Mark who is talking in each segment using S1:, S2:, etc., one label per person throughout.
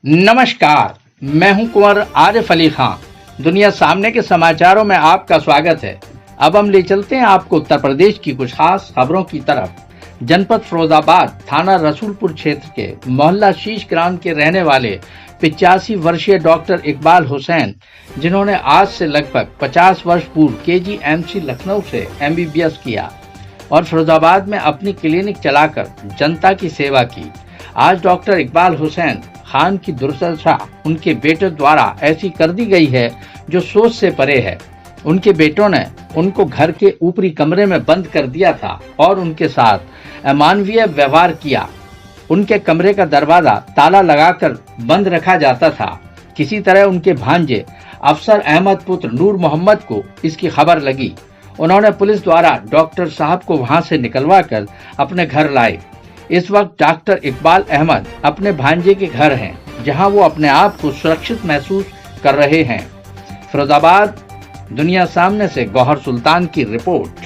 S1: नमस्कार, मैं हूं कुंवर आरिफ अली खान। दुनिया सामने के समाचारों में आपका स्वागत है। अब हम ले चलते हैं आपको उत्तर प्रदेश की कुछ खास खबरों की तरफ। जनपद फिरोजाबाद थाना रसूलपुर क्षेत्र के मोहल्ला शीश ग्राम के रहने वाले 85 वर्षीय डॉक्टर इकबाल हुसैन, जिन्होंने आज से लगभग 50 वर्ष पूर्व KGMC लखनऊ से MBBS किया और फिरोजाबाद में अपनी क्लिनिक चलाकर जनता की सेवा की, आज डॉक्टर इकबाल हुसैन खान की दुर्दशा उनके बेटे द्वारा ऐसी कर दी गई है जो सोच से परे है। उनके बेटों ने उनको घर के ऊपरी कमरे में बंद कर दिया था और उनके साथ अमानवीय व्यवहार किया। उनके कमरे का दरवाजा ताला लगाकर बंद रखा जाता था। किसी तरह उनके भांजे अफसर अहमद पुत्र नूर मोहम्मद को इसकी खबर लगी। उन्होंने पुलिस द्वारा डॉक्टर साहब को वहां से निकलवा कर अपने घर लाए। इस वक्त डॉक्टर इकबाल अहमद अपने भांजे के घर हैं, जहां वो अपने आप को सुरक्षित महसूस कर रहे हैं। फिरोजाबाद दुनिया सामने से गौहर सुल्तान की रिपोर्ट।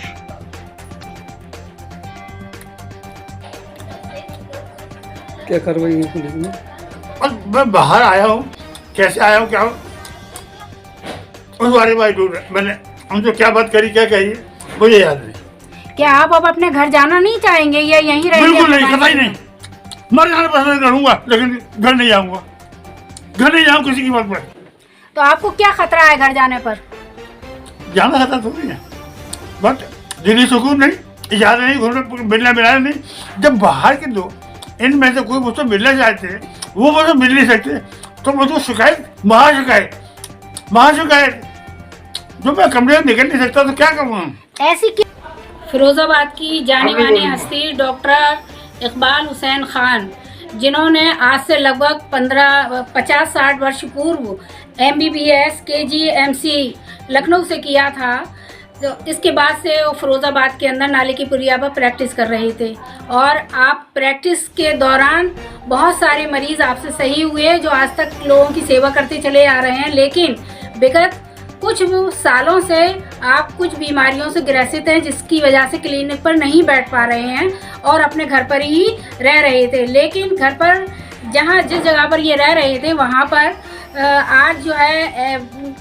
S2: क्या कार्रवाई है पुलिस ने?
S3: और मैं बाहर आया हूँ, कैसे आया हूँ, क्या उस बारे में मैंने उनसे क्या बात करी, क्या कही मुझे याद नहीं।
S4: क्या आप अब अपने घर जाना नहीं चाहेंगे या यहीं रहेंगे?
S3: बिल्कुल नहीं, कतई नहीं। मर जाना पसंद करूंगा लेकिन घर नहीं जाऊंगा। घर नहीं जाऊँ किसी की बात पर।
S4: तो आपको क्या खतरा है घर जाने पर?
S3: जाना खतरा थोड़ी है, बट दिल्ली सुकून नहीं, इजाजत नहीं, घूमने मिलना मिलाना नहीं। जब बाहर के दो इनमें से कोई मुझसे मिलना चाहते वो मुझसे मिल नहीं सकते तो मुझको शिकायत, महाशिकायत। जो मैं कमरे में निकल नहीं सकता तो क्या करूँगा?
S4: ऐसी फिरोजाबाद की जानी मानी हस्ती डॉक्टर इकबाल हुसैन खान, जिन्होंने आज से लगभग 50-60 वर्ष पूर्व MBBS KGMC लखनऊ से किया था, तो इसके बाद से वो फिरोजाबाद के अंदर नाले की पुलिया पर प्रैक्टिस कर रहे थे। और आप प्रैक्टिस के दौरान बहुत सारे मरीज आपसे सही हुए जो आज तक लोगों की सेवा करते चले आ रहे हैं, लेकिन विगत कुछ सालों से आप कुछ बीमारियों से ग्रसित हैं, जिसकी वजह से क्लिनिक पर नहीं बैठ पा रहे हैं और अपने घर पर ही रह रहे थे। लेकिन घर पर जिस जगह पर ये रह रहे थे वहाँ पर आज जो है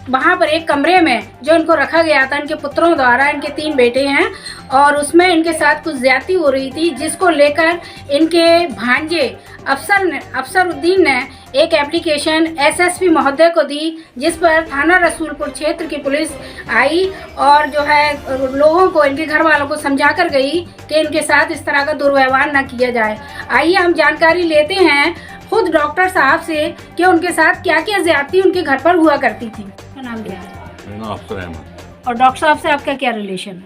S4: वहाँ पर एक कमरे में जो इनको रखा गया था इनके पुत्रों द्वारा, इनके 3 बेटे हैं और उसमें इनके साथ कुछ ज्यादती हो रही थी, जिसको लेकर इनके भांजे अफसरुद्दीन ने एक एप्लीकेशन SSP महोदय को दी, जिस पर थाना रसूलपुर क्षेत्र की पुलिस आई और जो है लोगों को, इनके घर वालों को समझा कर गई कि इनके साथ इस तरह का दुर्व्यवहार न किया जाए। आइए हम जानकारी लेते हैं खुद डॉक्टर साहब से कि उनके साथ क्या क्या ज्यादती उनके घर पर हुआ करती थी। क्या नाम क्या है?
S5: मेरा नाम अफसर अहमद।
S4: और डॉक्टर साहब से आपका क्या रिलेशन है?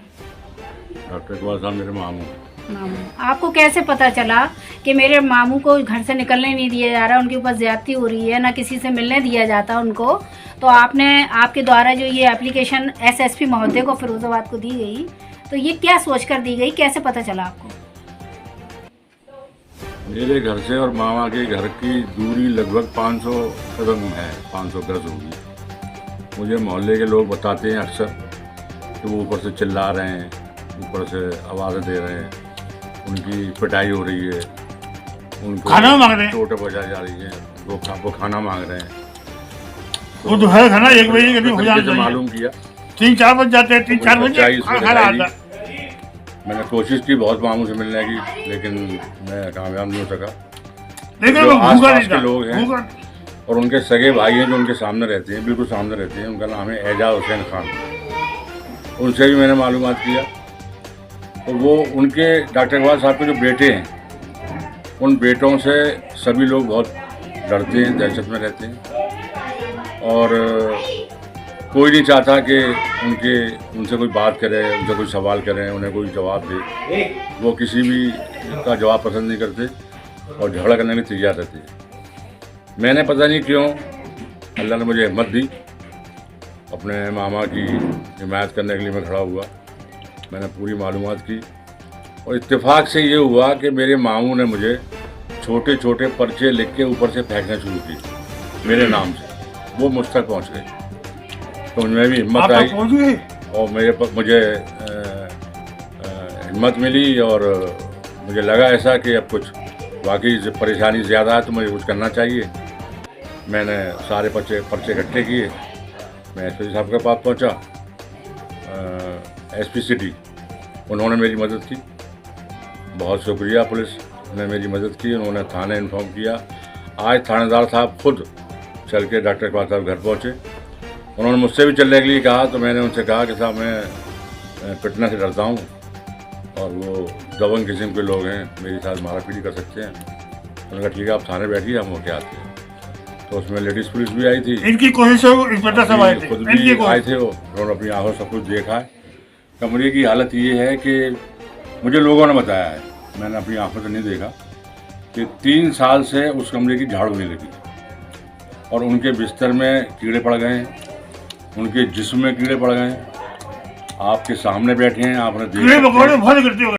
S5: डॉक्टर इकबाल साहब मेरे मामू।
S4: आपको कैसे पता चला कि मेरे मामू को घर से निकलने नहीं दिया जा रहा, उनके ऊपर ज्यादती हो रही है, ना किसी से मिलने दिया जाता उनको? तो आपके द्वारा जो ये एप्लीकेशन SSP महोदय को फिरोजाबाद को दी गई, तो ये क्या सोच कर दी गई, कैसे पता चला आपको?
S5: मेरे घर से और मामा के घर की दूरी लगभग 500 कदम है, 500 गज होगी। मुझे मोहल्ले के लोग बताते हैं अक्सर कि वो ऊपर से चिल्ला रहे हैं, ऊपर से आवाज़ें दे रहे हैं, उनकी पिटाई हो रही है, उनको
S3: खाना मांग रहे हैं,
S5: चोटें पहुँचाई जा रही हैं, वो खाना मांग रहे हैं।
S3: वो तो है खाना 1 बजे कभी हो जाता है,
S5: मालूम किया
S3: 3-4 बज जाते हैं, 3-4 बजे खाना आता है।
S5: मैंने कोशिश की बहुत मामू से मिलने की, लेकिन मैं कामयाब नहीं हो सका।
S3: लेकिन
S5: जो
S3: वो भूखा
S5: आसपास
S3: नहीं
S5: के
S3: था,
S5: लोग हैं
S3: भूखा।
S5: और उनके सगे भाई हैं जो उनके सामने रहते हैं, बिल्कुल सामने रहते हैं, उनका नाम है एजाज हुसैन खान। उनसे भी मैंने मालूमात किया तो वो उनके डॉक्टर इकबाल साहब के जो बेटे हैं, उन बेटों से सभी लोग बहुत डरते हैं, दहशत में रहते हैं और कोई नहीं चाहता कि उनसे कोई बात करे, उनसे कोई सवाल करे, उन्हें कोई जवाब दे। वो किसी भी का जवाब पसंद नहीं करते और झगड़ा करने में तैयार रहते हैं। मैंने पता नहीं क्यों अल्लाह ने मुझे हिम्मत दी, अपने मामा की हिमायत करने के लिए मैं खड़ा हुआ। मैंने पूरी मालूमात की और इत्तेफाक से ये हुआ कि मेरे मामू ने मुझे छोटे छोटे पर्चे लिख के ऊपर से फेंकना शुरू की मेरे नाम से। वो मुझ तक पहुँच गए तो उनमें भी हिम्मत आई और मुझे हिम्मत मिली और मुझे लगा ऐसा कि अब कुछ वाकई परेशानी ज़्यादा है तो मुझे कुछ करना चाहिए। मैंने सारे पर्चे इकट्ठे किए। मैं एसपी साहब के पास पहुंचा, एसपी सिटी, उन्होंने मेरी मदद की। बहुत शुक्रिया, पुलिस ने मेरी मदद की। उन्होंने थाने इन्फॉर्म किया। आज थानेदार साहब खुद चल के डॉक्टर इकबाल साहब घर पहुँचे। उन्होंने मुझसे भी चलने के लिए कहा, तो मैंने उनसे कहा कि साहब मैं पिटने से डरता हूँ और वो दबंग किस्म के लोग हैं, मेरे साथ मारापीटी कर सकते हैं। उन्होंने कहा ठीक है, आप थाने बैठिए, हम होके आते हैं। तो उसमें लेडीज़ पुलिस भी आई थी,
S3: इनकी कोशिश से वो इंस्पेक्टर साहब आए थे,
S5: खुद
S3: इनकी
S5: भी
S3: कोशिश।
S5: आए थे। वो उन्होंने अपनी आंखों से सब कुछ देखा है। कमरे की हालत ये है कि मुझे लोगों ने बताया है, मैंने अपनी आंखों से नहीं देखा, कि 3 साल से उस कमरे की झाड़ू नहीं लगी और उनके बिस्तर में कीड़े पड़ गए हैं, उनके जिस्म में कीड़े पड़ गए हैं। आपके सामने बैठे हैं, आपने
S3: कीड़े
S5: देखा
S3: मकोड़े बहुत करते हो।